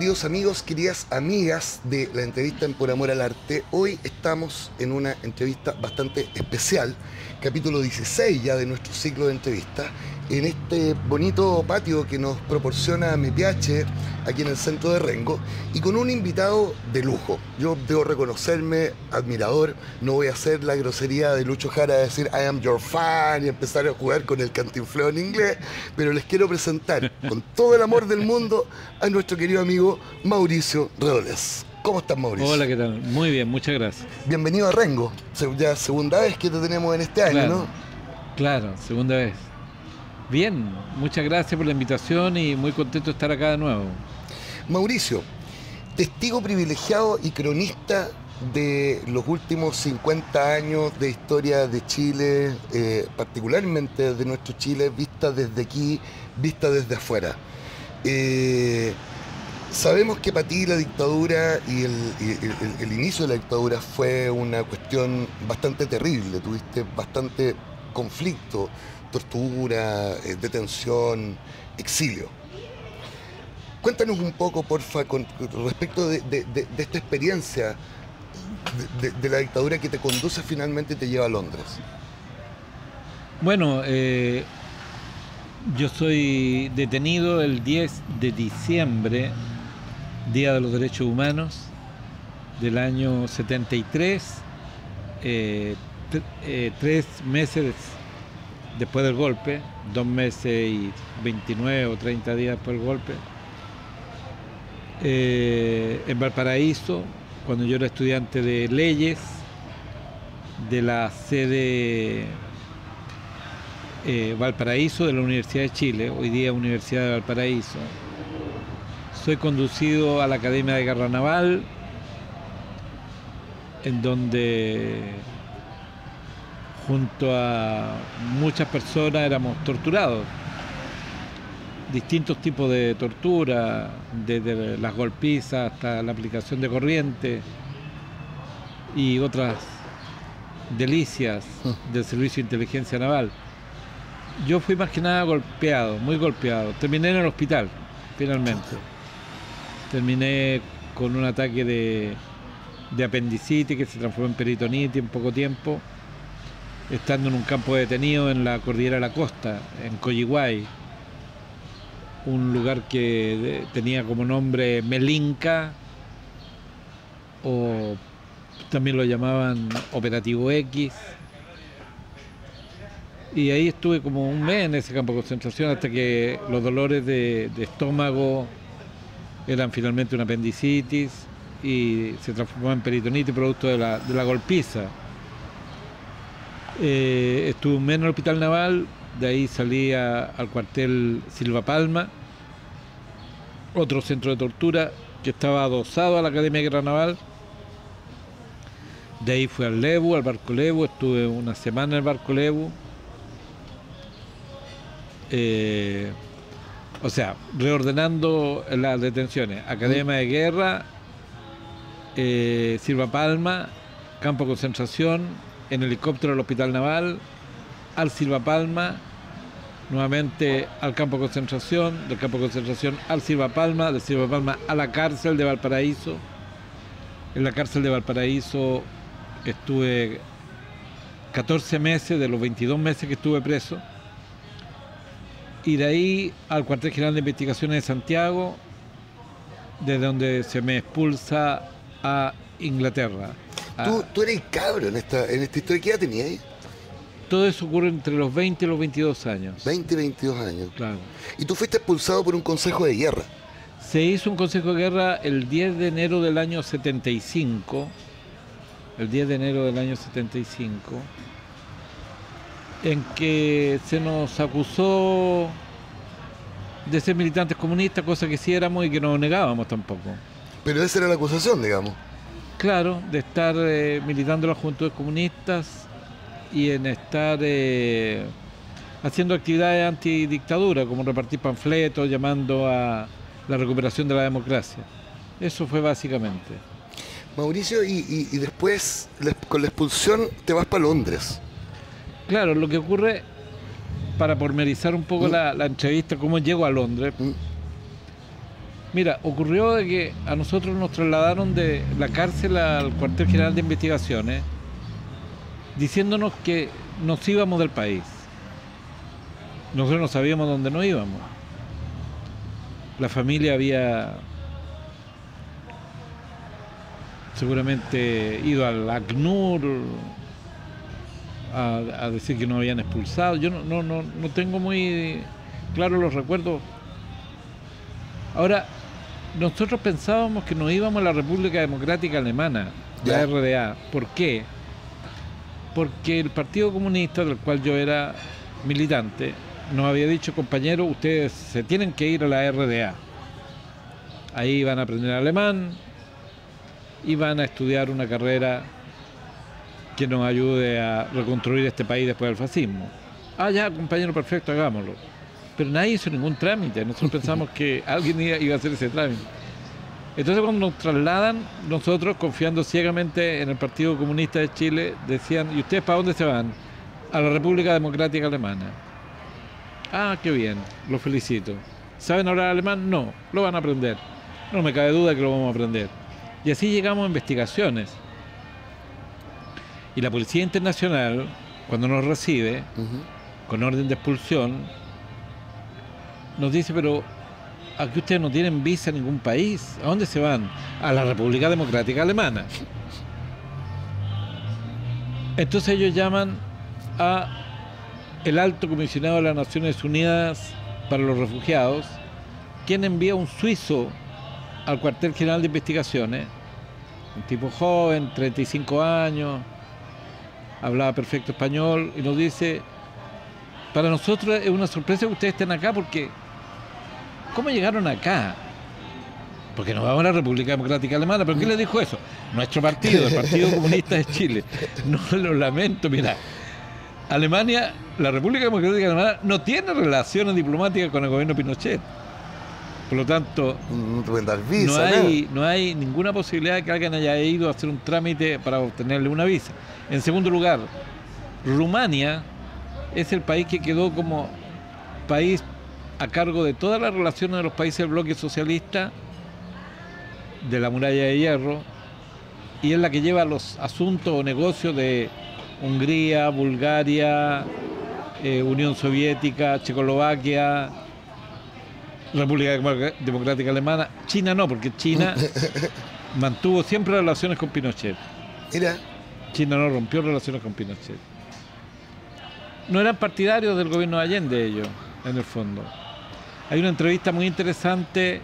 queridos amigos, queridas amigas de la entrevista en Por Amor al Arte. Hoy estamos en una entrevista bastante especial, capítulo 16 ya de nuestro ciclo de entrevistas, en este bonito patio que nos proporciona MPH aquí en el centro de Rengo, y con un invitado de lujo. Yo debo reconocerme admirador, no voy a hacer la grosería de Lucho Jara de decir I am your fan y empezar a jugar con el cantinfleo en inglés, pero les quiero presentar con todo el amor del mundo a nuestro querido amigo Mauricio Redolés. ¿Cómo estás, Mauricio? Hola, ¿qué tal? Muy bien, muchas gracias. Bienvenido a Rengo, ya segunda vez que te tenemos en este año, Claro, ¿no? claro, segunda vez. Bien, muchas gracias por la invitación y muy contento de estar acá de nuevo. Mauricio, testigo privilegiado y cronista de los últimos 50 años de historia de Chile, particularmente de nuestro Chile, vista desde aquí, vista desde afuera. Sabemos que para ti la dictadura y el inicio de la dictadura fue una cuestión bastante terrible, tuviste bastante conflicto, tortura, detención, exilio. Cuéntanos un poco, porfa, con respecto de esta experiencia de la dictadura que te conduce finalmente y te lleva a Londres. Bueno, yo soy detenido el 10 de diciembre, Día de los Derechos Humanos, del año 73, 3 meses después del golpe, 2 meses y 29 o 30 días después del golpe, en Valparaíso, cuando yo era estudiante de leyes de la sede Valparaíso de la Universidad de Chile, hoy día Universidad de Valparaíso. Soy conducido a la Academia de Guerra Naval, en donde junto a muchas personas éramos torturados. Distintos tipos de tortura, desde las golpizas hasta la aplicación de corriente y otras delicias del Servicio de Inteligencia Naval. Yo fui más que nada golpeado, muy golpeado. Terminé en el hospital, finalmente. Terminé con un ataque de apendicitis que se transformó en peritonitis en poco tiempo, estando en un campo detenido en la cordillera de la costa, en Coyihuay, un lugar que tenía como nombre Melinca, o también lo llamaban Operativo X. Y ahí estuve como un mes en ese campo de concentración hasta que los dolores de estómago eran finalmente una apendicitis y se transformó en peritonitis producto de la golpiza. Estuve un mes en el Hospital Naval, de ahí salí al cuartel Silva Palma, otro centro de tortura que estaba adosado a la Academia de Guerra Naval. De ahí fui al Lebu, al barco Lebu, estuve una semana en el barco Lebu. O sea, reordenando las detenciones: Academia de Guerra, Silva Palma, campo de concentración, en helicóptero al Hospital Naval, al Silva Palma, nuevamente al campo de concentración, del campo de concentración al Silva Palma, del Silva Palma a la cárcel de Valparaíso. En la cárcel de Valparaíso estuve 14 meses de los 22 meses que estuve preso. Y de ahí al cuartel general de investigaciones de Santiago, desde donde se me expulsa a Inglaterra. Tú eres cabro en esta historia. ¿Qué edad tenías ahí? Todo eso ocurre entre los 20 y los 22 años. 20, 22 años. Claro. Y tú fuiste expulsado por un consejo de guerra. Se hizo un consejo de guerra el 10 de enero del año 75. El 10 de enero del año 75. En que se nos acusó de ser militantes comunistas, cosa que sí éramos y que no negábamos tampoco. Pero esa era la acusación, digamos. Claro, de estar militando en las juventudes comunistas y en estar haciendo actividades antidictadura, como repartir panfletos, llamando a la recuperación de la democracia. Eso fue básicamente. Mauricio, y después, con la expulsión, te vas para Londres. Claro, lo que ocurre, para pormenorizar un poco la entrevista, cómo llego a Londres. Mira, ocurrió de que a nosotros nos trasladaron de la cárcel al cuartel general de investigaciones diciéndonos que nos íbamos del país. Nosotros no sabíamos dónde nos íbamos. La familia había seguramente ido al ACNUR a decir que nos habían expulsado. Yo no tengo muy claro los recuerdos. Ahora, nosotros pensábamos que nos íbamos a la República Democrática Alemana, la RDA. ¿Por qué? Porque el Partido Comunista, del cual yo era militante, nos había dicho: compañeros, ustedes se tienen que ir a la RDA. Ahí van a aprender alemán y van a estudiar una carrera que nos ayude a reconstruir este país después del fascismo. Ah, ya, compañero, perfecto, hagámoslo. Pero nadie hizo ningún trámite. Nosotros pensamos que alguien iba a hacer ese trámite. Entonces, cuando nos trasladan, nosotros, confiando ciegamente en el Partido Comunista de Chile, decían: ¿y ustedes para dónde se van? A la República Democrática Alemana. Ah, qué bien, los felicito. ¿Saben hablar alemán? No, lo van a aprender. No me cabe duda que lo vamos a aprender. Y así llegamos a investigaciones. Y la Policía Internacional, cuando nos recibe, con orden de expulsión, nos dice: pero aquí ustedes no tienen visa en ningún país. ¿A dónde se van? A la República Democrática Alemana. Entonces ellos llaman a el Alto Comisionado de las Naciones Unidas para los Refugiados, quien envía un suizo al cuartel general de investigaciones, un tipo joven, 35 años, hablaba perfecto español, y nos dice: para nosotros es una sorpresa que ustedes estén acá, porque ¿cómo llegaron acá? Porque nos vamos a la República Democrática Alemana. ¿Pero qué les dijo eso? Nuestro partido, el Partido Comunista de Chile. No, lo lamento, mira. Alemania, la República Democrática Alemana, no tiene relaciones diplomáticas con el gobierno de Pinochet. Por lo tanto, no hay ninguna posibilidad de que alguien haya ido a hacer un trámite para obtenerle una visa. En segundo lugar, Rumania es el país que quedó como país a cargo de todas las relaciones de los países del bloque socialista de la muralla de hierro, y es la que lleva los asuntos o negocios de Hungría, Bulgaria, Unión Soviética, Checoslovaquia, República Democrática Alemana. China no, porque China mantuvo siempre relaciones con Pinochet. Mira. China no rompió relaciones con Pinochet. No eran partidarios del gobierno de Allende ellos, en el fondo. Hay una entrevista muy interesante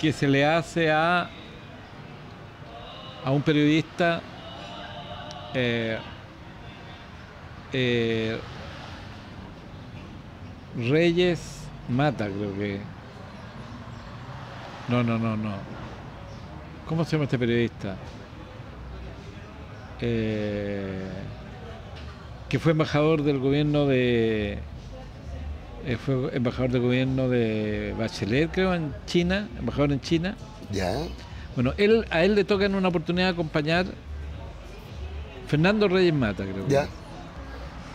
que se le hace a un periodista, Reyes Mata, creo que. No. ¿Cómo se llama este periodista? Que fue embajador del gobierno de... fue embajador del gobierno de Bachelet, creo, en China, embajador en China. Ya. Bueno, a él le toca en una oportunidad acompañar Fernando Reyes Mata, creo. Ya.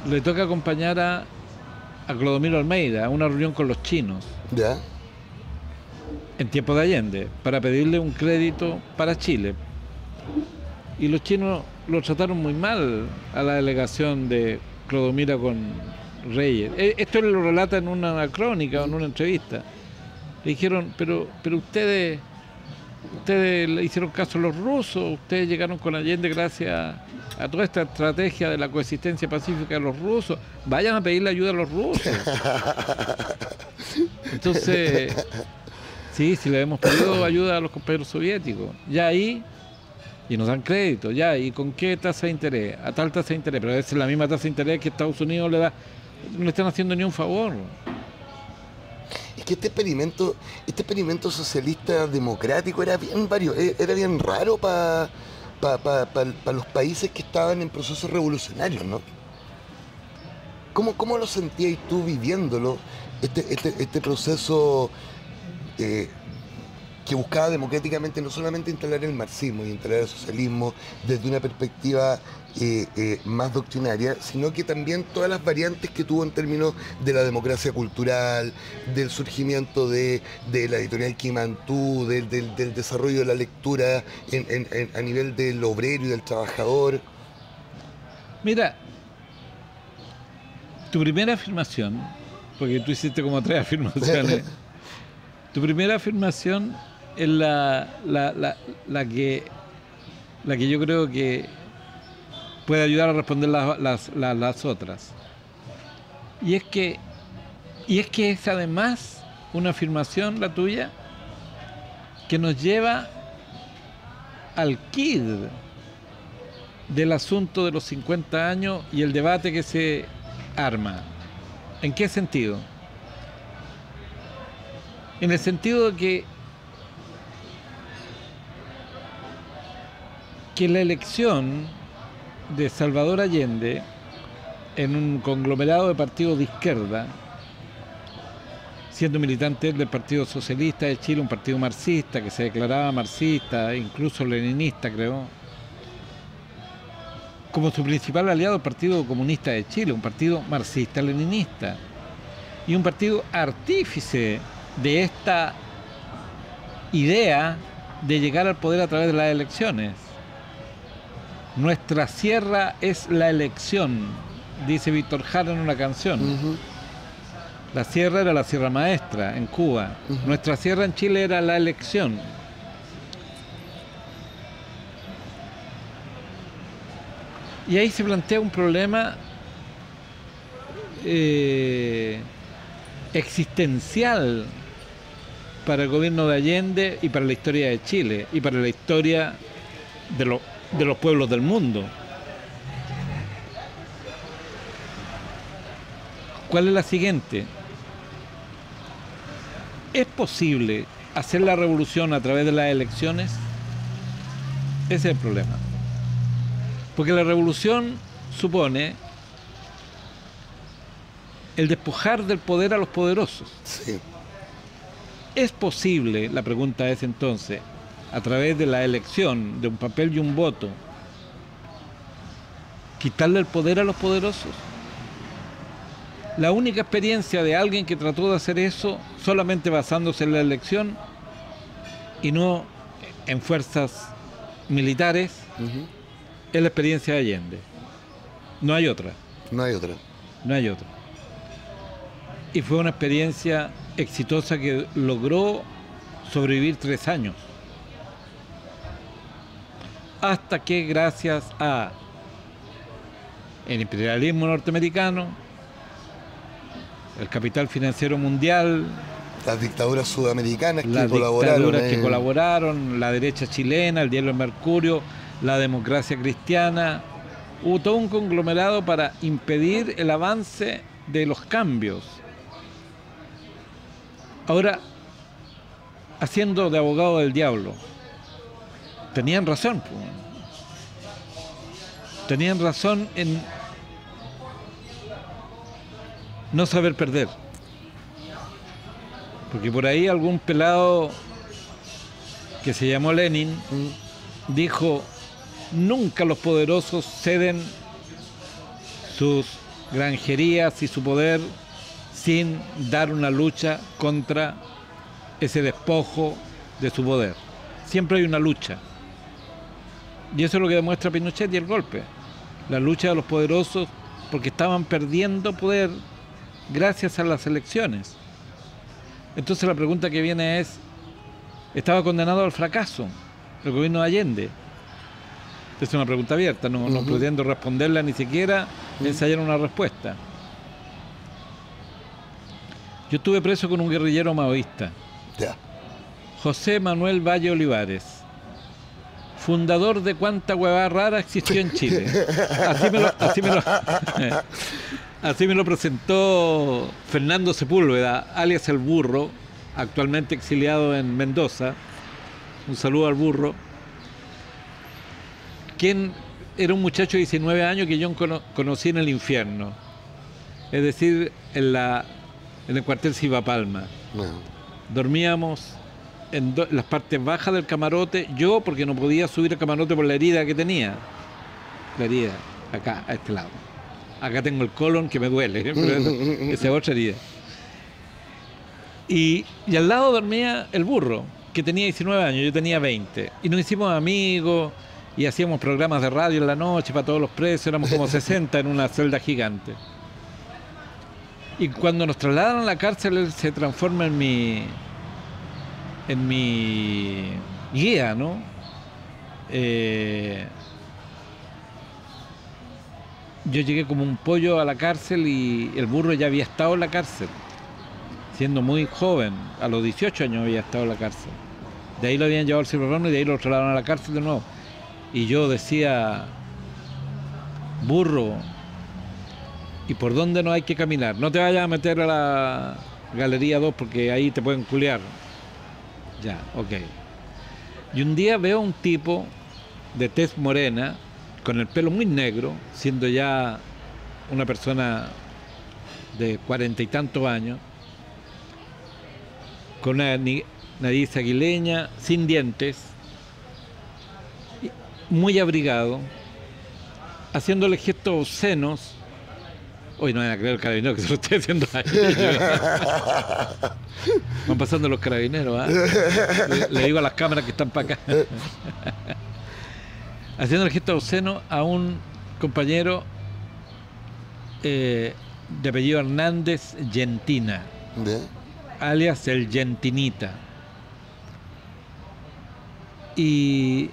Le toca acompañar a Clodomiro Almeida a una reunión con los chinos. Ya. En tiempo de Allende, para pedirle un crédito para Chile. Y los chinos lo trataron muy mal a la delegación de Clodomiro con Reyes. Esto él lo relata en una crónica o en una entrevista. Le dijeron: pero ustedes le hicieron caso a los rusos, ustedes llegaron con Allende gracias a toda esta estrategia de la coexistencia pacífica de los rusos, vayan a pedirle ayuda a los rusos. Entonces, sí, le hemos pedido ayuda a los compañeros soviéticos, ya ahí, y nos dan crédito, ya, ¿y con qué tasa de interés? A tal tasa de interés, pero es la misma tasa de interés que Estados Unidos le da, no le están haciendo ni un favor. Es que este experimento socialista democrático era bien raro para los países que estaban en procesos revolucionarios, ¿no? ¿Cómo lo sentías tú viviéndolo, este proceso que buscaba democráticamente no solamente instalar el marxismo y instalar el socialismo desde una perspectiva más doctrinaria, sino que también todas las variantes que tuvo en términos de la democracia cultural, del surgimiento de la editorial Quimantú, del desarrollo de la lectura a nivel del obrero y del trabajador. Mira, tu primera afirmación, porque tú hiciste como 3 afirmaciones, tu primera afirmación es la que yo creo que puede ayudar a responder las otras. Y es que es además una afirmación, la tuya, que nos lleva al quid del asunto de los 50 años y el debate que se arma. ¿En qué sentido? En el sentido de que la elección de Salvador Allende en un conglomerado de partidos de izquierda, siendo militante del Partido Socialista de Chile, un partido marxista que se declaraba marxista, incluso leninista, creo, como su principal aliado el Partido Comunista de Chile, un partido marxista-leninista y un partido artífice de esta idea de llegar al poder a través de las elecciones. Nuestra sierra es la elección, dice Víctor Jara en una canción. La sierra era la Sierra Maestra en Cuba. Nuestra sierra en Chile era la elección. Y ahí se plantea un problema existencial para el gobierno de Allende y para la historia de Chile y para la historia de los pueblos del mundo. ¿Cuál es la siguiente? ¿Es posible hacer la revolución a través de las elecciones? Ese es el problema. Porque la revolución supone el despojar del poder a los poderosos. Sí. ¿Es posible, la pregunta es entonces, a través de la elección de un papel y un voto, quitarle el poder a los poderosos? La única experiencia de alguien que trató de hacer eso solamente basándose en la elección y no en fuerzas militares es la experiencia de Allende. No hay otra. No hay otra. No hay otra. Y fue una experiencia exitosa que logró sobrevivir 3 años. Hasta que gracias a el imperialismo norteamericano, el capital financiero mundial, las dictaduras sudamericanas que colaboraron, la derecha chilena, el diario El Mercurio, la democracia cristiana, hubo todo un conglomerado para impedir el avance de los cambios. Ahora, haciendo de abogado del diablo, tenían razón. Tenían razón en no saber perder. Porque por ahí algún pelado que se llamó Lenin dijo: nunca los poderosos ceden sus granjerías y su poder sin dar una lucha contra ese despojo de su poder. Siempre hay una lucha. Y eso es lo que demuestra Pinochet y el golpe. La lucha de los poderosos porque estaban perdiendo poder gracias a las elecciones. Entonces la pregunta que viene es: ¿estaba condenado al fracaso el gobierno de Allende? Es una pregunta abierta, no pretendo responderla, ni siquiera ensayar una respuesta. Yo estuve preso con un guerrillero maoísta, José Manuel Valle Olivares, fundador de cuánta huevada rara existió en Chile. Así me lo presentó Fernando Sepúlveda, alias El Burro, actualmente exiliado en Mendoza. Un saludo al Burro. Quien era un muchacho de 19 años que yo conocí en el infierno. Es decir, en el cuartel Silva Palma. Dormíamos en las partes bajas del camarote, yo porque no podía subir al camarote por la herida que tenía. La herida, acá, a este lado. Acá tengo el colon que me duele, pero esa es otra herida. Y al lado dormía el burro, que tenía 19 años, yo tenía 20. Y nos hicimos amigos y hacíamos programas de radio en la noche para todos los presos, éramos como 60 en una celda gigante. Y cuando nos trasladan a la cárcel, él se transforma en mi guía, ¿no? Yo llegué como un pollo a la cárcel y el burro ya había estado en la cárcel, siendo muy joven, a los 18 años había estado en la cárcel. De ahí lo habían llevado al Cerro Horno y de ahí lo trasladaron a la cárcel de nuevo. Y yo decía, burro, ¿y por dónde no hay que caminar? No te vayas a meter a la Galería 2 porque ahí te pueden culear. Ya, ok. Y un día veo a un tipo de tez morena, con el pelo muy negro, siendo ya una persona de 40 y tantos años, con una nariz aguileña, sin dientes, muy abrigado, haciéndole gestos obscenos. Hoy no van a creer el carabinero que se lo estoy haciendo a ellos. Van pasando los carabineros, ¿eh? Le digo a las cámaras que están para acá. Haciendo el gesto obsceno a un compañero de apellido Hernández Gentina, alias el Gentinita. Y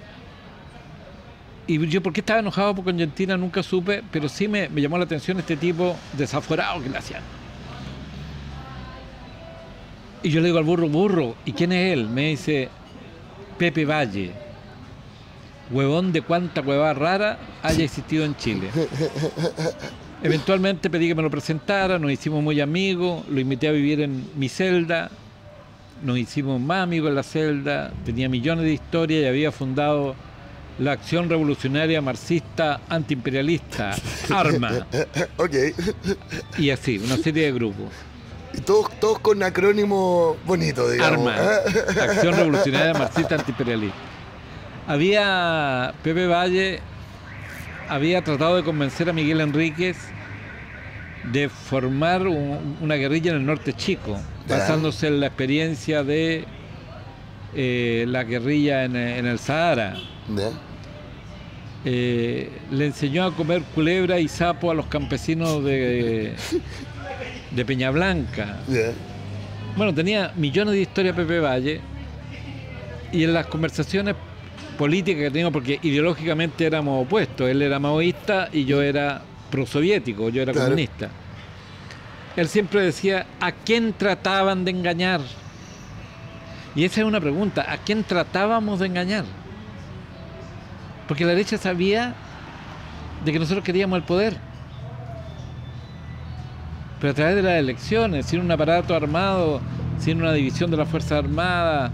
yo, ¿por qué estaba enojado con Gentina? Nunca supe, pero sí me llamó la atención este tipo desaforado que le hacían. Y yo le digo al burro, burro, ¿y quién es él? Me dice, Pepe Valle, huevón de cuánta huevada rara haya existido en Chile. Eventualmente pedí que me lo presentara, nos hicimos muy amigos, lo invité a vivir en mi celda, nos hicimos más amigos en la celda, tenía millones de historias y había fundado la Acción Revolucionaria Marxista Antiimperialista, ARMA. Okay. Y así, una serie de grupos. Y todos con acrónimo bonito, digamos. ARMA, Acción Revolucionaria Marxista Antiimperialista. Pepe Valle había tratado de convencer a Miguel Enríquez de formar una guerrilla en el norte chico, basándose en la experiencia de la guerrilla en el Sahara. Le enseñó a comer culebra y sapo a los campesinos de Peñablanca. Bueno, tenía millones de historias Pepe Valle, y en las conversaciones políticas que teníamos, porque ideológicamente éramos opuestos, él era maoísta y yo era prosoviético, yo era comunista. Él siempre decía, ¿a quién trataban de engañar? Y esa es una pregunta, ¿a quién tratábamos de engañar? Porque la derecha sabía de que nosotros queríamos el poder, pero a través de las elecciones, sin un aparato armado, sin una división de las Fuerzas Armadas.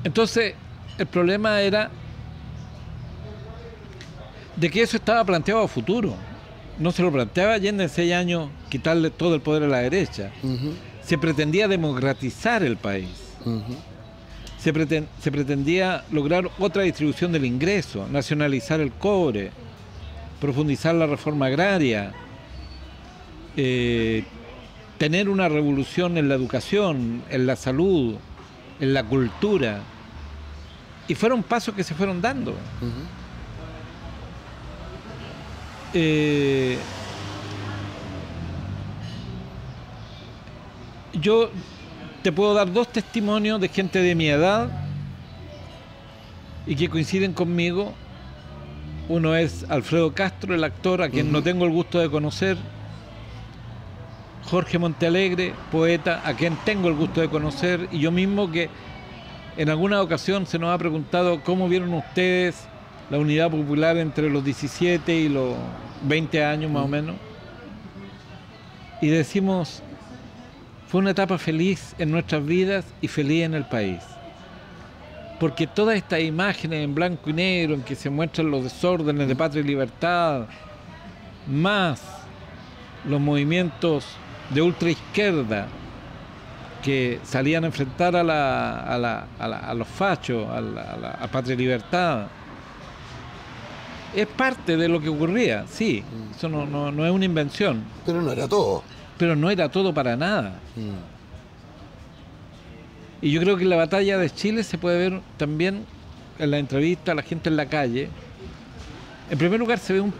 Entonces, el problema era de que eso estaba planteado a futuro. No se lo planteaba Allende en 6 años, quitarle todo el poder a la derecha. Se pretendía democratizar el país. Se pretendía lograr otra distribución del ingreso, nacionalizar el cobre, profundizar la reforma agraria, tener una revolución en la educación, en la salud, en la cultura. Y fueron pasos que se fueron dando. Yo te puedo dar 2 testimonios de gente de mi edad y que coinciden conmigo. Uno es Alfredo Castro, el actor, a quien no tengo el gusto de conocer. Jorge Montealegre, poeta, a quien tengo el gusto de conocer. Y yo mismo, que en alguna ocasión se nos ha preguntado cómo vieron ustedes la unidad popular entre los 17 y los 20 años más o menos. Y decimos, fue una etapa feliz en nuestras vidas y feliz en el país. Porque todas estas imágenes en blanco y negro, en que se muestran los desórdenes de Patria y Libertad, más los movimientos de ultraizquierda que salían a enfrentar a los fachos, a Patria y Libertad. Es parte de lo que ocurría, sí, eso no es una invención. Pero no era todo. Pero no era todo para nada. Y yo creo que la batalla de Chile se puede ver también en la entrevista a la gente en la calle. En primer lugar se ve un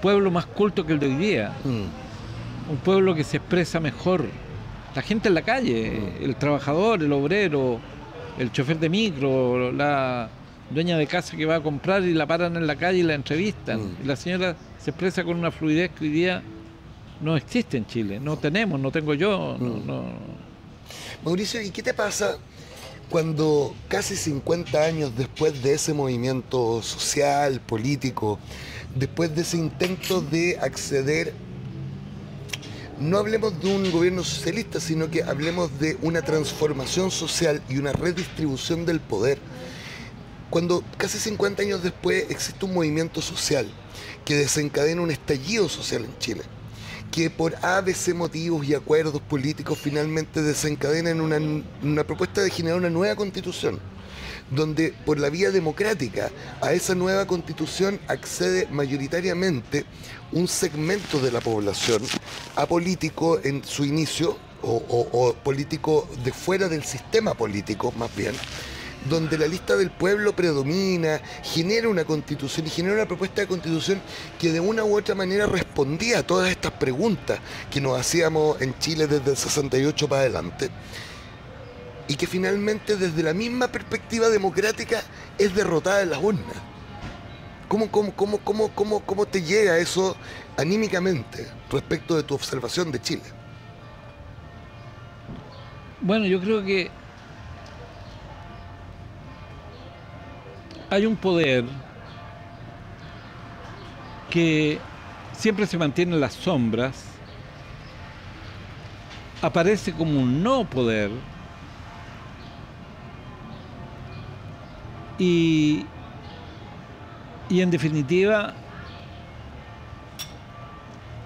pueblo más culto que el de hoy día. Un pueblo que se expresa mejor. La gente en la calle, el trabajador, el obrero, el chofer de micro, la dueña de casa que va a comprar y la paran en la calle y la entrevistan. Y la señora se expresa con una fluidez que hoy día no existe en Chile. No tenemos, no tengo yo. Mauricio, ¿y qué te pasa cuando casi 50 años después de ese movimiento social, político, después de ese intento de acceder, no hablemos de un gobierno socialista, sino que hablemos de una transformación social y una redistribución del poder, cuando casi 50 años después existe un movimiento social que desencadena un estallido social en Chile, que por ABC motivos y acuerdos políticos finalmente desencadenan una propuesta de generar una nueva constitución, donde por la vía democrática a esa nueva constitución accede mayoritariamente un segmento de la población apolítico en su inicio, o político de fuera del sistema político más bien, donde la lista del pueblo predomina, genera una constitución y genera una propuesta de constitución que de una u otra manera respondía a todas estas preguntas que nos hacíamos en Chile desde el 68 para adelante, y que finalmente desde la misma perspectiva democrática es derrotada en las urnas. ¿Cómo te llega eso anímicamente respecto de tu observación de Chile? Bueno, yo creo que hay un poder que siempre se mantiene en las sombras, aparece como un no poder y en definitiva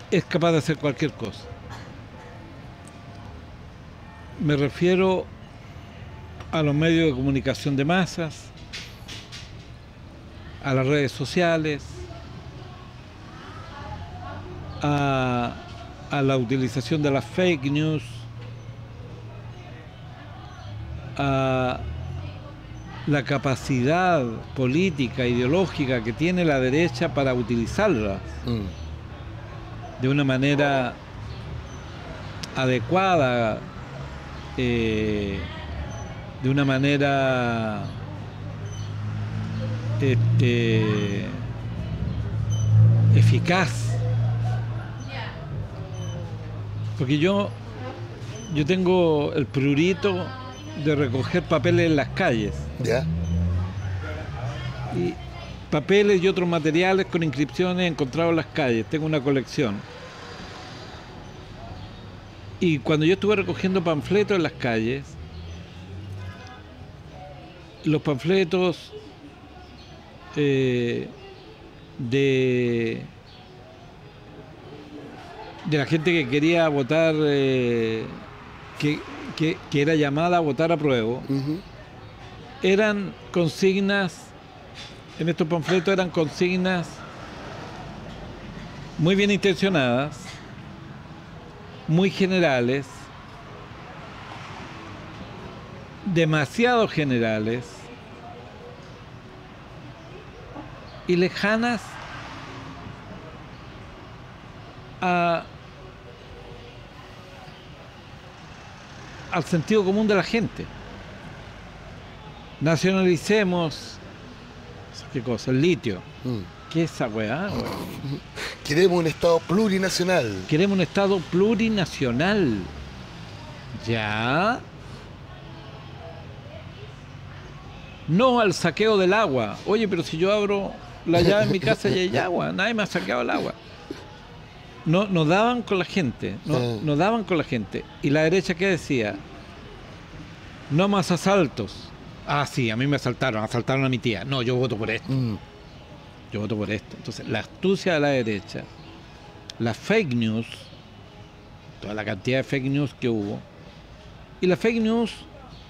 es capaz de hacer cualquier cosa. Me refiero a los medios de comunicación de masas, a las redes sociales, a la utilización de las fake news, a la capacidad política, ideológica que tiene la derecha para utilizarlas de una manera adecuada, de una manera eficaz. Porque yo tengo el prurito de recoger papeles en las calles. ¿Ya? Y papeles y otros materiales con inscripciones encontrados en las calles. Tengo una colección. Y cuando yo estuve recogiendo panfletos en las calles, los panfletos de la gente que quería votar, que era llamada a votar a prueba, eran consignas, en estos panfletos eran consignas muy bien intencionadas, muy generales, demasiado generales y lejanas al sentido común de la gente. Nacionalicemos, ¿qué cosa? El litio. ¿Qué es esa weá? Queremos un Estado plurinacional. Queremos un Estado plurinacional. ¿Ya? No al saqueo del agua. Oye, pero si yo abro la llave en mi casa y hay agua, nadie me ha saqueado el agua. No, nos daban con la gente, nos daban con la gente. ¿Y la derecha qué decía? No más asaltos. Ah, sí, a mí me asaltaron a mi tía. No, yo voto por esto. Yo voto por esto. Entonces, la astucia de la derecha, las fake news, toda la cantidad de fake news que hubo, Y la fake news,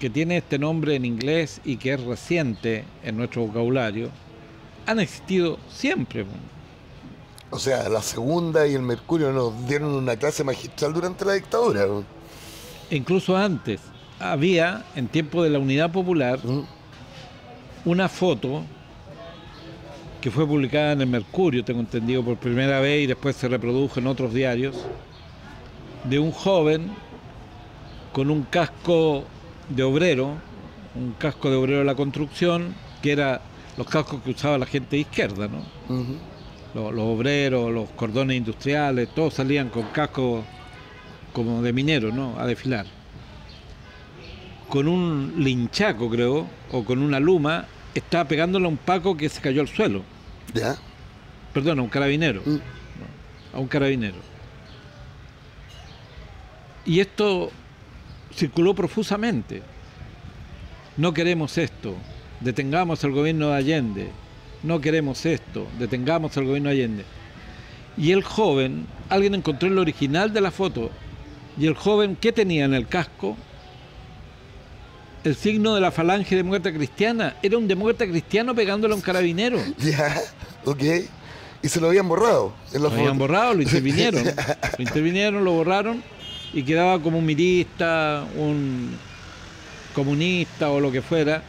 que tiene este nombre en inglés y que es reciente en nuestro vocabulario, han existido siempre. O sea, la Segunda y el Mercurio nos dieron una clase magistral durante la dictadura. E incluso antes, había, en tiempo de la Unidad Popular, una foto que fue publicada en el Mercurio, tengo entendido, por primera vez, y después se reprodujo en otros diarios, de un joven con un casco de obrero de la construcción, que era los cascos que usaba la gente de izquierda, ¿no? Los obreros, los cordones industriales, todos salían con cascos como de minero, ¿no? A desfilar. Con un linchaco, creo, o con una luma, estaba pegándole a un paco que se cayó al suelo. ¿Ya? Perdón, a un carabinero. A un carabinero. Y esto circuló profusamente. No queremos esto, detengamos al gobierno de Allende. No queremos esto, detengamos al gobierno de Allende. Y el joven, alguien encontró el original de la foto, y el joven, ¿qué tenía en el casco? El signo de la falange demócrata cristiana. Era un demócrata cristiano pegándole a un carabinero. Ya, ok. Y se lo habían borrado en la foto. Lo habían borrado, lo intervinieron. Lo intervinieron, lo borraron, y quedaba como un mirista, un comunista o lo que fuera,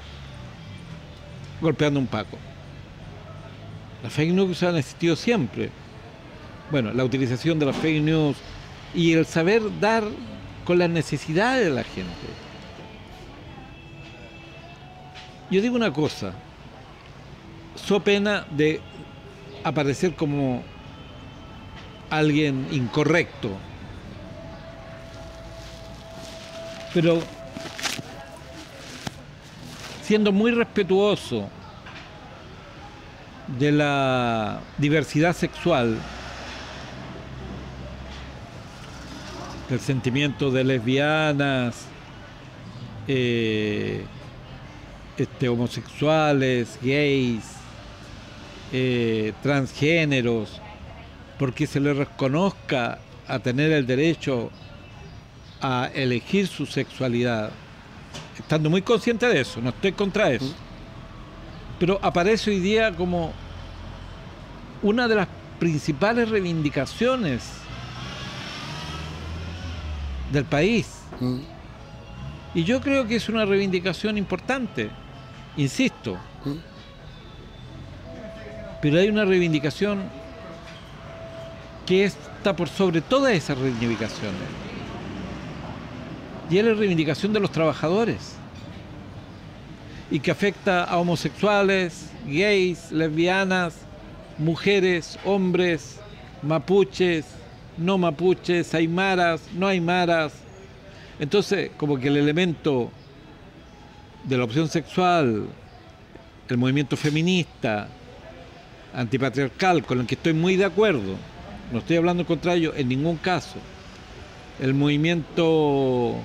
golpeando a un paco. Las fake news han existido siempre. Bueno, la utilización de las fake news y el saber dar con las necesidades de la gente. Yo digo una cosa, so pena de aparecer como alguien incorrecto, pero siendo muy respetuoso de la diversidad sexual, del sentimiento de lesbianas, homosexuales, gays, transgéneros, porque se les reconozca a tener el derecho a elegir su sexualidad, estando muy consciente de eso, no estoy contra eso. Pero aparece hoy día como una de las principales reivindicaciones del país. Y yo creo que es una reivindicación importante, insisto. Pero hay una reivindicación que está por sobre todas esas reivindicaciones. Y es la reivindicación de los trabajadores. Y que afecta a homosexuales, gays, lesbianas, mujeres, hombres, mapuches, no mapuches, aymaras, no aymaras. Entonces, como que el elemento de la opción sexual, el movimiento feminista, antipatriarcal, con el que estoy muy de acuerdo, no estoy hablando contra ello en ningún caso, el movimiento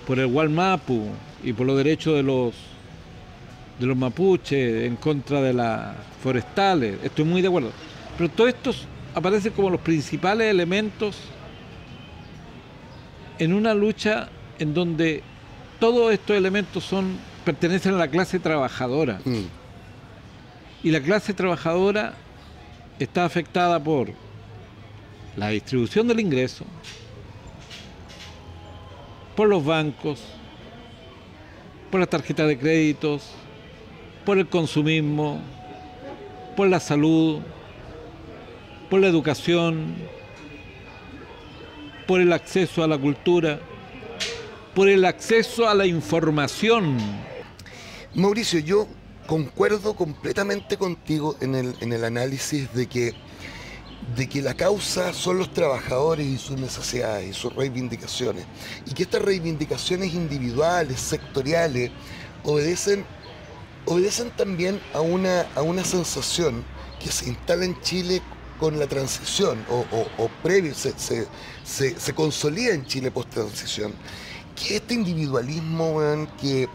por el Gualmapu y por los derechos de los mapuches en contra de las forestales, estoy muy de acuerdo, pero todos estos aparecen como los principales elementos en una lucha en donde todos estos elementos pertenecen a la clase trabajadora. Y la clase trabajadora está afectada por la distribución del ingreso, por los bancos, por las tarjetas de créditos, por el consumismo, por la salud, por la educación, por el acceso a la cultura, por el acceso a la información. Mauricio, yo concuerdo completamente contigo en el análisis de que la causa son los trabajadores y sus necesidades y sus reivindicaciones, y que estas reivindicaciones individuales, sectoriales, obedecen también a una sensación que se instala en Chile con la transición, o previo, se consolida en Chile post-transición, que este individualismo, que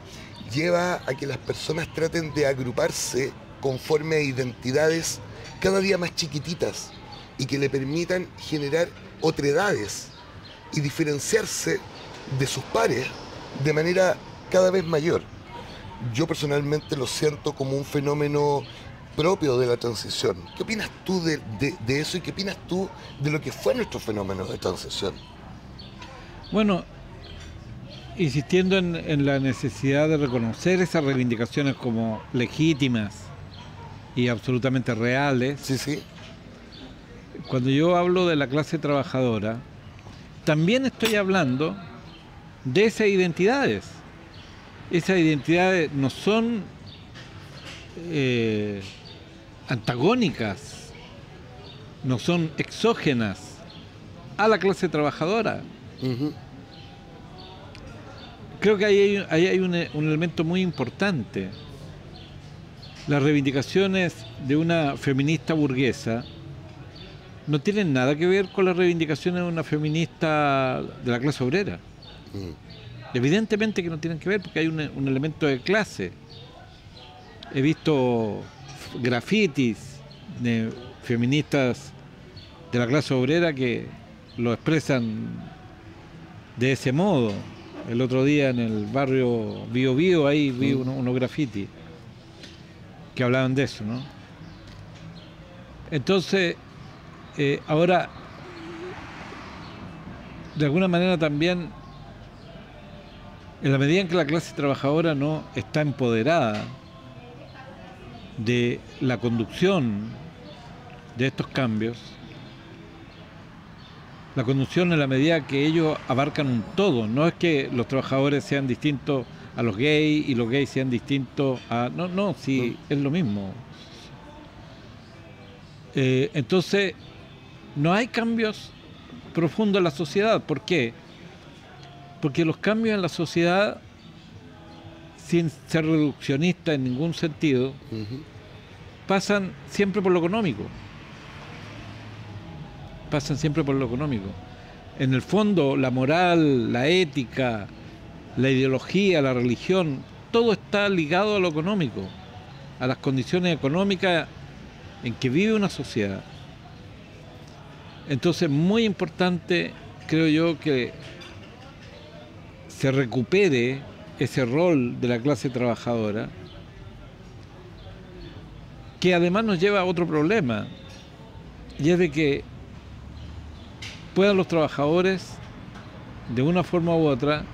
lleva a que las personas traten de agruparse conforme a identidades cada día más chiquititas y que le permitan generar otredades y diferenciarse de sus pares de manera cada vez mayor. Yo personalmente lo siento como un fenómeno propio de la transición. ¿Qué opinas tú de eso y qué opinas tú de lo que fue nuestro fenómeno de transición? Bueno, insistiendo en la necesidad de reconocer esas reivindicaciones como legítimas y absolutamente reales, Sí, sí. cuando yo hablo de la clase trabajadora, también estoy hablando de esas identidades. Esas identidades no son antagónicas, no son exógenas a la clase trabajadora. Uh-huh. Creo que ahí hay un elemento muy importante. Las reivindicaciones de una feminista burguesa no tienen nada que ver con las reivindicaciones de una feminista de la clase obrera. Evidentemente que no tienen que ver porque hay un elemento de clase. He visto grafitis de feministas de la clase obrera que lo expresan de ese modo. El otro día en el barrio Bío Bío ahí vi unos grafitis que hablaban de eso, ¿no? Entonces, ahora, de alguna manera también, en la medida en que la clase trabajadora no está empoderada de la conducción de estos cambios, la conducción en la medida que ellos abarcan un todo, no es que los trabajadores sean distintos a los gays y los gays sean distintos a... No, sí, es lo mismo. Entonces, no hay cambios profundos en la sociedad. ¿Por qué? Porque los cambios en la sociedad, sin ser reduccionista en ningún sentido, pasan siempre por lo económico. Pasan siempre por lo económico. En el fondo, la moral, la ética, la ideología, la religión, todo está ligado a lo económico, a las condiciones económicas en que vive una sociedad. Entonces, muy importante, creo yo, que se recupere ese rol de la clase trabajadora, que además nos lleva a otro problema, y es de que puedan los trabajadores, de una forma u otra,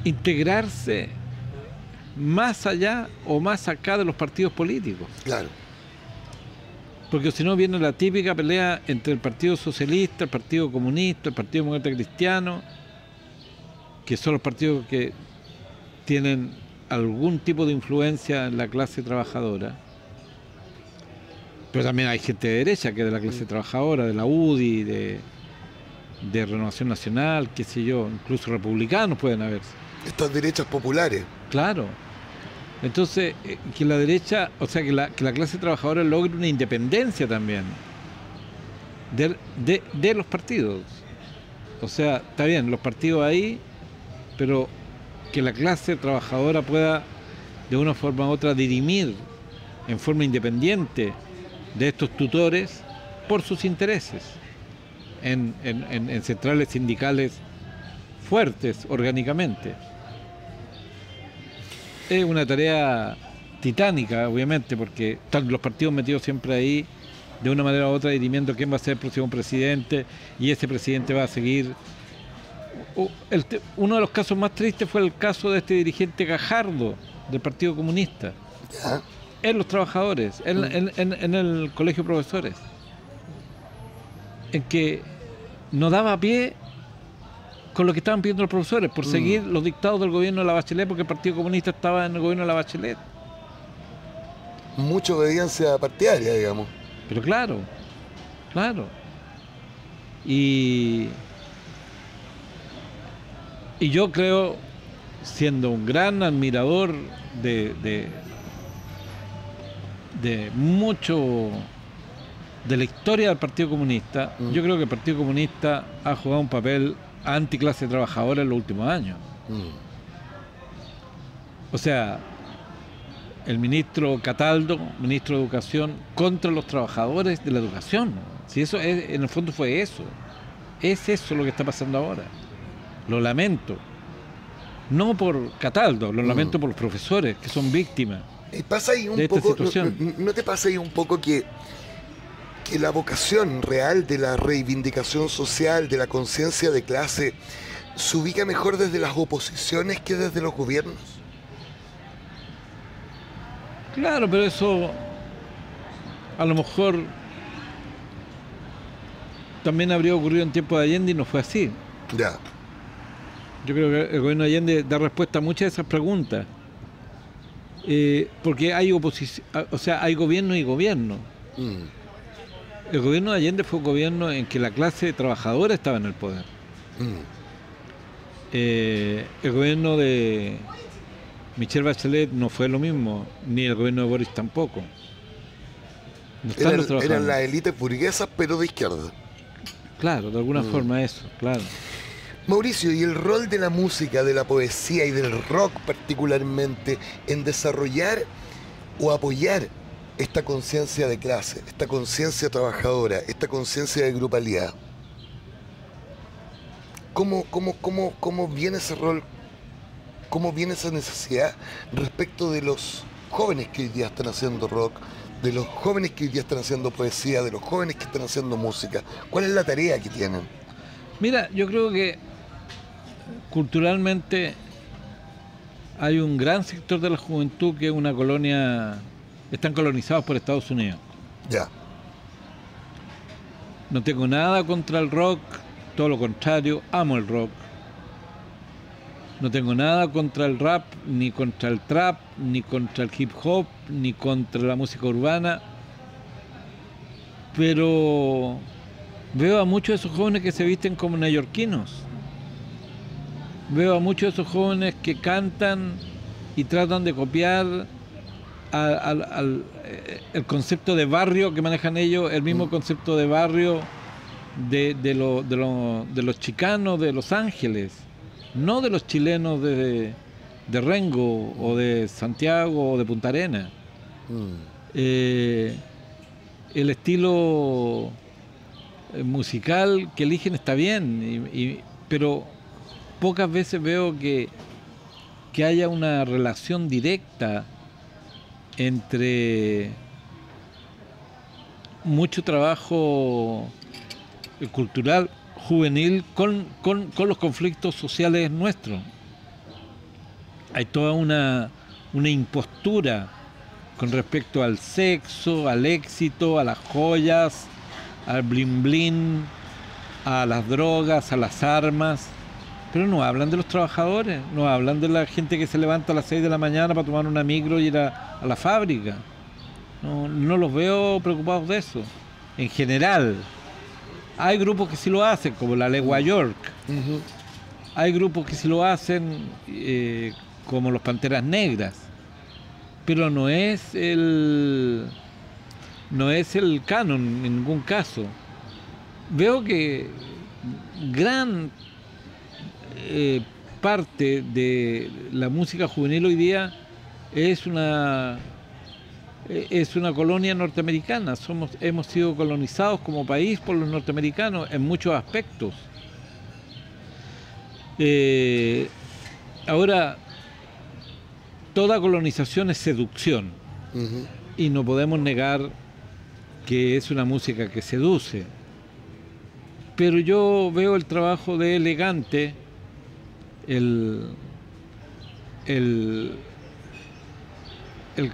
integrarse más allá o más acá de los partidos políticos. Claro. Porque si no viene la típica pelea entre el Partido Socialista, el Partido Comunista, el Partido Demócrata Cristiano, que son los partidos que tienen algún tipo de influencia en la clase trabajadora. Pero también hay gente de derecha que es de la clase trabajadora, de la UDI, de Renovación Nacional, qué sé yo, incluso republicanos pueden haber. Estas derechas populares. Claro. Entonces, que la derecha, o sea, que la clase trabajadora logre una independencia también de los partidos. O sea, está bien, los partidos ahí, pero que la clase trabajadora pueda de una forma u otra dirimir en forma independiente de estos tutores por sus intereses en centrales sindicales fuertes orgánicamente. Es una tarea titánica, obviamente, porque están los partidos metidos siempre ahí, de una manera u otra, dirimiendo quién va a ser el próximo presidente, y ese presidente va a seguir. Uno de los casos más tristes fue el caso de este dirigente Gajardo, del Partido Comunista, ¿Ya? en los trabajadores, en el colegio de profesores, en que no daba pie con lo que estaban pidiendo los profesores, por seguir los dictados del gobierno de la Bachelet, porque el Partido Comunista estaba en el gobierno de la Bachelet. Mucha obediencia partidaria, digamos. Pero claro. Y yo creo, siendo un gran admirador de mucho de la historia del Partido Comunista, yo creo que el Partido Comunista ha jugado un papel anticlase trabajadora en los últimos años. O sea, el ministro Cataldo, ministro de Educación, contra los trabajadores de la educación. Si eso es, en el fondo fue eso. Es eso lo que está pasando ahora. Lo lamento. No por Cataldo, lo lamento por los profesores que son víctimas pasa ahí un de esta poco, situación. ¿no te pasa ahí un poco que la vocación real de la reivindicación social, de la conciencia de clase, se ubica mejor desde las oposiciones que desde los gobiernos? Claro, pero eso a lo mejor también habría ocurrido en tiempo de Allende y no fue así. Ya. Yo creo que el gobierno de Allende da respuesta a muchas de esas preguntas. Porque hay oposición, o sea, hay gobierno y gobierno. El gobierno de Allende fue un gobierno en que la clase trabajadora estaba en el poder. El gobierno de Michelle Bachelet no fue lo mismo, ni el gobierno de Boris tampoco. No están los trabajadores. Eran las élites burguesas, pero de izquierda. Claro, de alguna forma eso, claro. Mauricio, ¿y el rol de la música, de la poesía y del rock particularmente en desarrollar o apoyar esta conciencia de clase, esta conciencia trabajadora, esta conciencia de grupalidad? ¿Cómo viene ese rol? ¿Cómo viene esa necesidad respecto de los jóvenes que hoy día están haciendo rock, de los jóvenes que hoy día están haciendo poesía, de los jóvenes que están haciendo música? ¿Cuál es la tarea que tienen? Mira, yo creo que culturalmente hay un gran sector de la juventud que es una colonia, están colonizados por Estados Unidos. Ya. No tengo nada contra el rock, todo lo contrario, amo el rock. No tengo nada contra el rap, ni contra el trap, ni contra el hip hop, ni contra la música urbana. Pero veo a muchos de esos jóvenes que se visten como neoyorquinos. Veo a muchos de esos jóvenes que cantan y tratan de copiar el concepto de barrio que manejan ellos, el mismo concepto de barrio de los chicanos de Los Ángeles, no de los chilenos de Rengo o de Santiago o de Punta Arenas. El estilo musical que eligen está bien, pero pocas veces veo que haya una relación directa entre mucho trabajo cultural juvenil con los conflictos sociales nuestros. Hay toda una impostura con respecto al sexo, al éxito, a las joyas, al blin blin, a las drogas, a las armas, pero no hablan de los trabajadores, no hablan de la gente que se levanta a las 6 de la mañana para tomar una micro y ir a la fábrica. No los veo preocupados de eso. En general, hay grupos que sí lo hacen, como la Legua York. Hay grupos que sí lo hacen, como los Panteras Negras. Pero no es el canon en ningún caso. Veo que gran parte de la música juvenil hoy día es una colonia norteamericana. Hemos sido colonizados como país por los norteamericanos en muchos aspectos. Ahora, toda colonización es seducción, y no podemos negar que es una música que seduce. Pero yo veo el trabajo de Elegante, el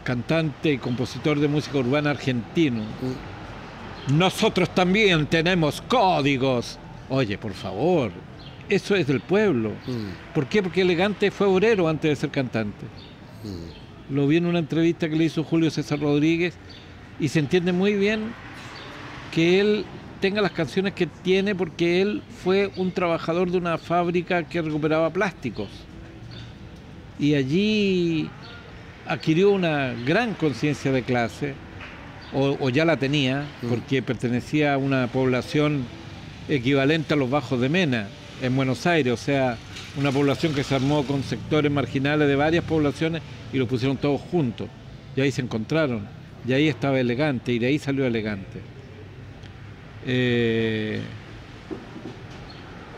cantante y compositor de música urbana argentino. Nosotros también tenemos códigos. Oye, por favor, eso es del pueblo. ¿Por qué? Porque Elegante fue obrero antes de ser cantante. Lo vi en una entrevista que le hizo Julio César Rodríguez y se entiende muy bien que él tenga las canciones que tiene porque él fue un trabajador de una fábrica que recuperaba plásticos y allí adquirió una gran conciencia de clase, o ya la tenía, porque pertenecía a una población equivalente a los Bajos de Mena en Buenos Aires, o sea, una población que se armó con sectores marginales de varias poblaciones y los pusieron todos juntos. y ahí se encontraron, y ahí estaba Elegante, y de ahí salió Elegante.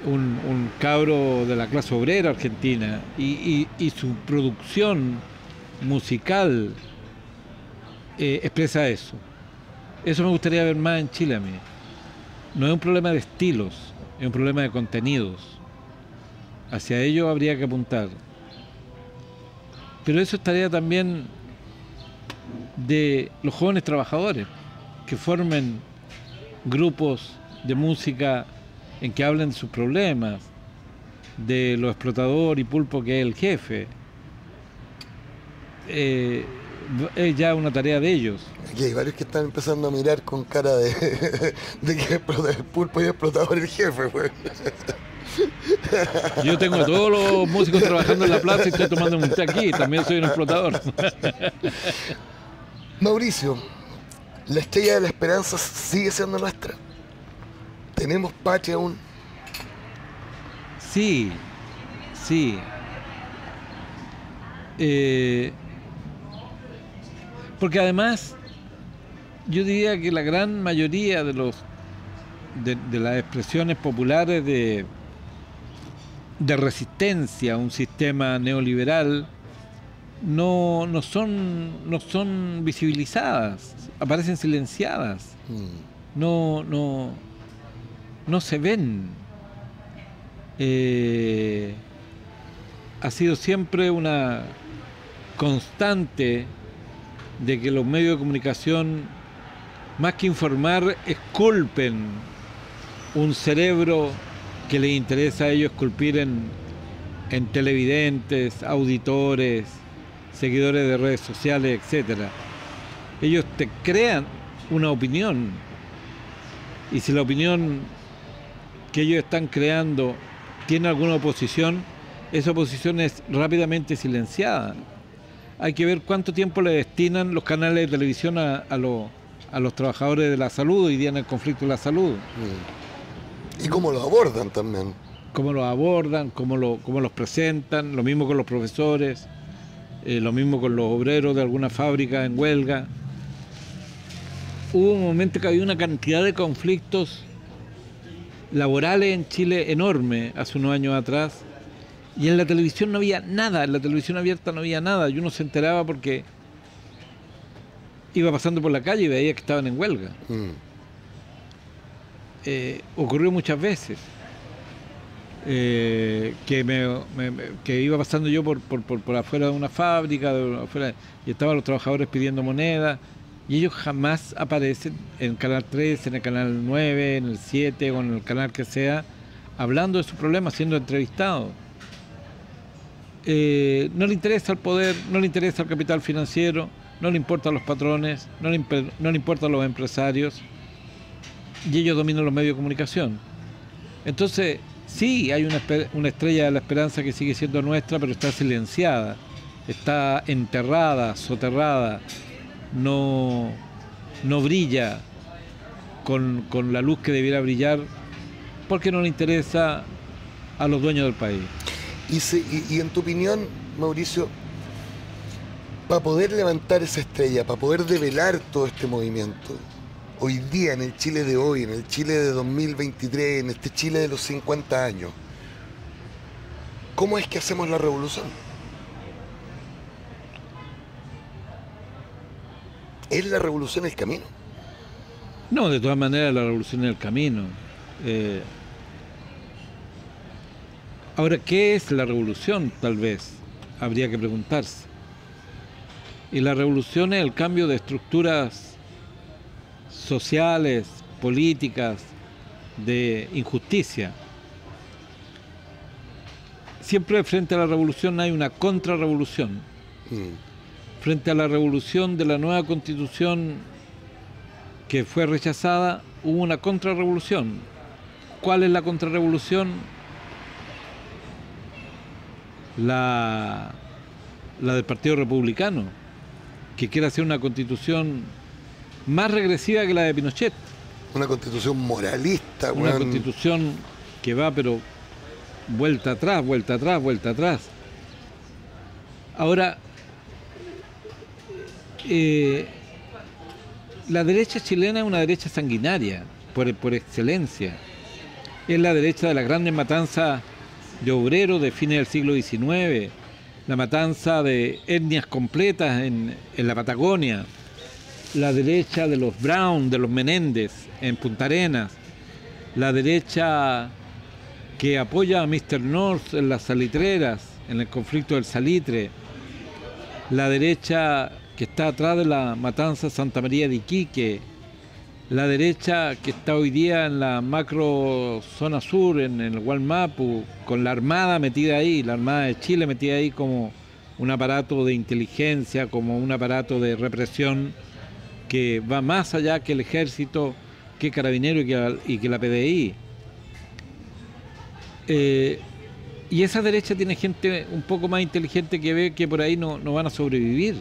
Un cabro de la clase obrera argentina, y su producción musical expresa eso. Eso me gustaría ver más en Chile a mí. No es un problema de estilos, es un problema de contenidos. Hacia ello habría que apuntar. Pero eso estaría también de los jóvenes trabajadores, que formen grupos de música en que hablen de sus problemas, de lo explotador y pulpo que es el jefe. Es ya una tarea de ellos. Aquí hay varios que están empezando a mirar con cara de que el pulpo y explotador el jefe, pues. Yo tengo a todos los músicos trabajando en la plaza y estoy tomando un té aquí, también soy un explotador. Mauricio, la estrella de la esperanza sigue siendo nuestra. ¿Tenemos patria aún? Sí, sí. Porque además, yo diría que la gran mayoría de las expresiones populares de resistencia a un sistema neoliberal no son visibilizadas, aparecen silenciadas, no se ven. Ha sido siempre una constante de que los medios de comunicación, más que informar, esculpen un cerebro que les interesa a ellos esculpir en televidentes, auditores, seguidores de redes sociales, etc. Ellos te crean una opinión, y si la opinión que ellos están creando tiene alguna oposición, esa oposición es rápidamente silenciada. Hay que ver cuánto tiempo le destinan los canales de televisión a los trabajadores de la salud hoy día en el conflicto de la salud. Y cómo lo abordan también. Cómo los abordan, cómo los presentan, lo mismo con los profesores, lo mismo con los obreros de alguna fábrica en huelga. Hubo un momento que había una cantidad de conflictos laborales en Chile enorme hace unos años atrás, y en la televisión no había nada, en la televisión abierta no había nada, y uno se enteraba porque iba pasando por la calle y veía que estaban en huelga. Ocurrió muchas veces que iba pasando yo por afuera de una fábrica, y estaban los trabajadores pidiendo moneda, y ellos jamás aparecen en el canal 3, en el canal 9, en el 7 o en el canal que sea, hablando de sus problemas, siendo entrevistados. No le interesa el poder, no le interesa el capital financiero, no le importan los patrones, no le importan los empresarios, y ellos dominan los medios de comunicación. Entonces, sí, hay una estrella de la esperanza que sigue siendo nuestra, pero está silenciada, está enterrada, soterrada, no brilla con la luz que debiera brillar, porque no le interesa a los dueños del país. Y en tu opinión, Mauricio, para poder levantar esa estrella, para poder develar todo este movimiento, hoy día, en el Chile de hoy, en el Chile de 2023, en este Chile de los 50 años, ¿cómo es que hacemos la revolución? ¿Es la revolución el camino? No, de todas maneras la revolución es el camino. Ahora, ¿qué es la revolución? Tal vez habría que preguntarse. Y la revolución es el cambio de estructuras sociales, políticas, de injusticia. Siempre frente a la revolución hay una contrarrevolución. Frente a la revolución de la nueva Constitución que fue rechazada, hubo una contrarrevolución. ¿Cuál es la contrarrevolución? La del Partido Republicano, que quiere hacer una constitución más regresiva que la de Pinochet. Una constitución moralista. Una constitución que va, pero vuelta atrás, vuelta atrás, vuelta atrás. Ahora, la derecha chilena es una derecha sanguinaria, por excelencia. Es la derecha de las grandes matanzas de obreros de fines del siglo XIX, la matanza de etnias completas en la Patagonia, la derecha de los Brown, de los Menéndez en Punta Arenas, la derecha que apoya a Mr. North en las salitreras, en el conflicto del salitre, la derecha que está atrás de la matanza Santa María de Iquique, la derecha que está hoy día en la macro zona sur, en el Gualmapu, con la Armada metida ahí, la Armada de Chile metida ahí como un aparato de inteligencia, como un aparato de represión que va más allá que el ejército, que Carabineros y que la PDI. Y esa derecha tiene gente un poco más inteligente que ve que por ahí no van a sobrevivir.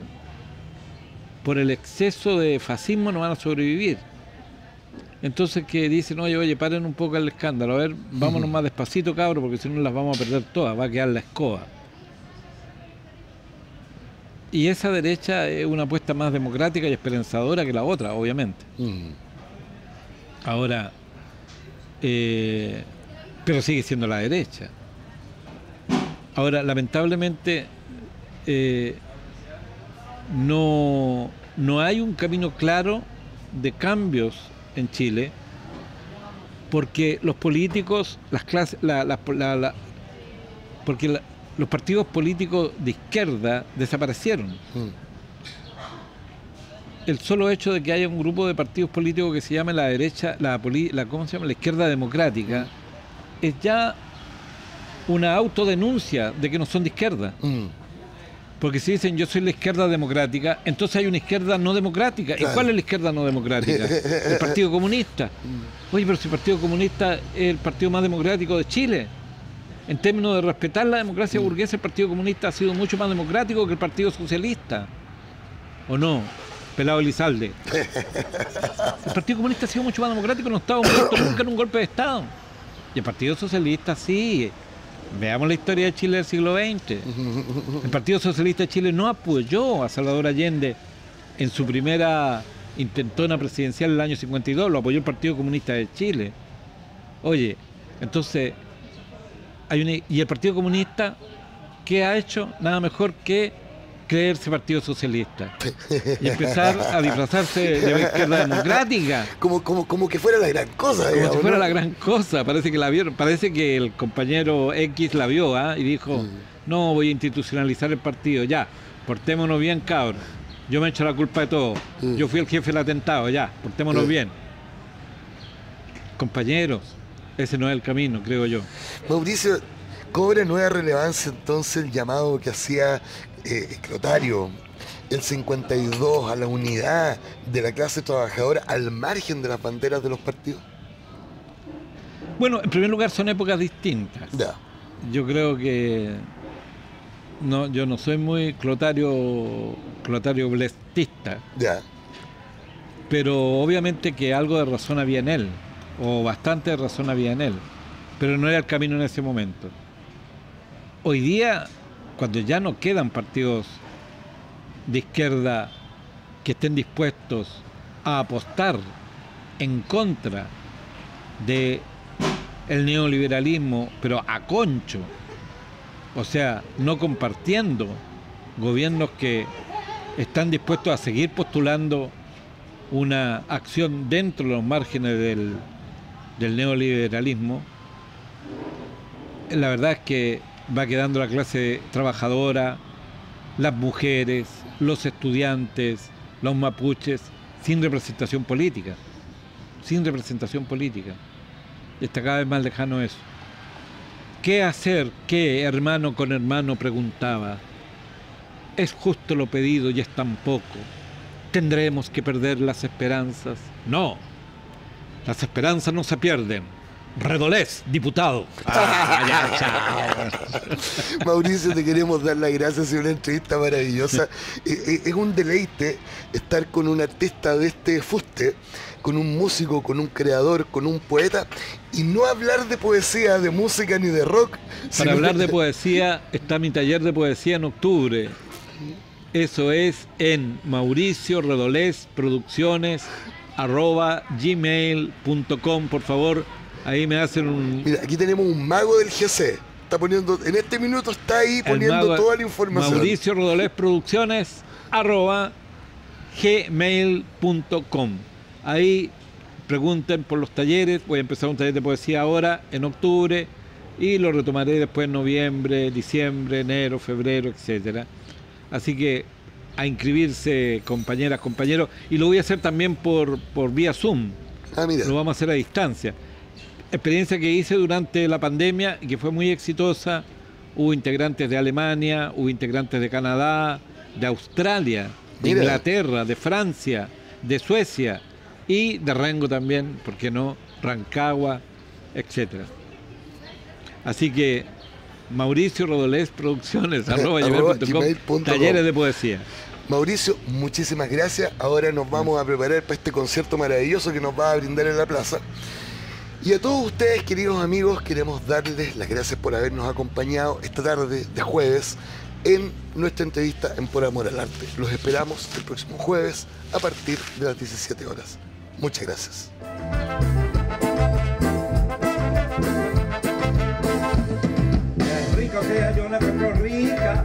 Por el exceso de fascismo no van a sobrevivir. Entonces que dicen, oye, paren un poco el escándalo, a ver, vámonos más despacito, cabros, porque si no las vamos a perder todas, va a quedar la escoba. Y esa derecha es una apuesta más democrática y esperanzadora que la otra, obviamente. Ahora, pero sigue siendo la derecha. Ahora, lamentablemente, no hay un camino claro de cambios en Chile, porque los políticos, las clases, porque los partidos políticos de izquierda desaparecieron. El solo hecho de que haya un grupo de partidos políticos que se llame la derecha, ¿cómo se llama? La izquierda democrática, es ya una autodenuncia de que no son de izquierda. Porque si dicen yo soy la izquierda democrática, entonces hay una izquierda no democrática. Claro. ¿Y cuál es la izquierda no democrática? El Partido Comunista. Oye, pero si el Partido Comunista es el partido más democrático de Chile. En términos de respetar la democracia burguesa, el Partido Comunista ha sido mucho más democrático que el Partido Socialista. ¿O no? Pelado Elizalde. El Partido Comunista ha sido mucho más democrático, no estaba muerto nunca en un golpe de Estado. Y el Partido Socialista sí. Veamos la historia de Chile del siglo XX. El Partido Socialista de Chile no apoyó a Salvador Allende en su primera intentona presidencial en el año 52, lo apoyó el Partido Comunista de Chile. Oye, entonces, y el Partido Comunista, ¿qué ha hecho? Nada mejor que creerse Partido Socialista y empezar a disfrazarse de la izquierda democrática. Como que fuera la gran cosa. Como si fuera la gran cosa. Parece que la vieron, parece que el compañero X la vio, y dijo, no, voy a institucionalizar el partido, ya, portémonos bien, cabros. Yo me echo la culpa de todo. Yo fui el jefe del atentado, ya, portémonos bien. Compañeros, ese no es el camino, creo yo. Mauricio, cobra nueva relevancia entonces el llamado que hacía Clotario, el 52, a la unidad de la clase trabajadora al margen de las banderas de los partidos. Bueno, en primer lugar son épocas distintas. Ya. Yo creo que yo no soy muy Clotario blestista. Ya. Pero obviamente que algo de razón había en él, o bastante de razón había en él, pero no era el camino en ese momento. Hoy día, cuando ya no quedan partidos de izquierda que estén dispuestos a apostar en contra de el neoliberalismo, pero a concho, o sea, no compartiendo gobiernos que están dispuestos a seguir postulando una acción dentro de los márgenes del neoliberalismo, la verdad es que va quedando la clase trabajadora, las mujeres, los estudiantes, los mapuches, sin representación política. Sin representación política. Está cada vez más lejano eso. ¿Qué hacer? ¿Qué, hermano con hermano? Preguntaba. ¿Es justo lo pedido y es tan poco? ¿Tendremos que perder las esperanzas? No. Las esperanzas no se pierden. Redolés, diputado. Mauricio, te queremos dar las gracias, es una entrevista maravillosa. Es un deleite estar con un artista de este fuste, con un músico, con un creador, con un poeta, y no hablar de poesía, de música ni de rock. Para hablar de poesía está mi taller de poesía en octubre. Eso es en mauricioredolesproducciones@gmail.com. Por favor, ahí me hacen un... Mira, aquí tenemos un mago del GC. Está poniendo, en este minuto está ahí poniendo toda la información. mauricioredolesproducciones@gmail.com. Ahí pregunten por los talleres. Voy a empezar un taller de poesía ahora, en octubre, y lo retomaré después en noviembre, diciembre, enero, febrero, etcétera. Así que a inscribirse, compañeras, compañeros, y lo voy a hacer también por vía Zoom. Mira. Lo vamos a hacer a distancia. Experiencia que hice durante la pandemia y que fue muy exitosa. Hubo integrantes de Alemania, hubo integrantes de Canadá, de Australia, de Inglaterra, de Francia, de Suecia y de Rengo también, ¿por qué no? Rancagua, etcétera. Así que Mauricio Rodolés Producciones @gmail.com, talleres de poesía. Mauricio, muchísimas gracias. Ahora nos vamos a preparar para este concierto maravilloso que nos va a brindar en la plaza. Y a todos ustedes, queridos amigos, queremos darles las gracias por habernos acompañado esta tarde de jueves en nuestra entrevista en Por Amor al Arte. Los esperamos el próximo jueves a partir de las 17 horas. Muchas gracias. Rico que yo la encuentro rica.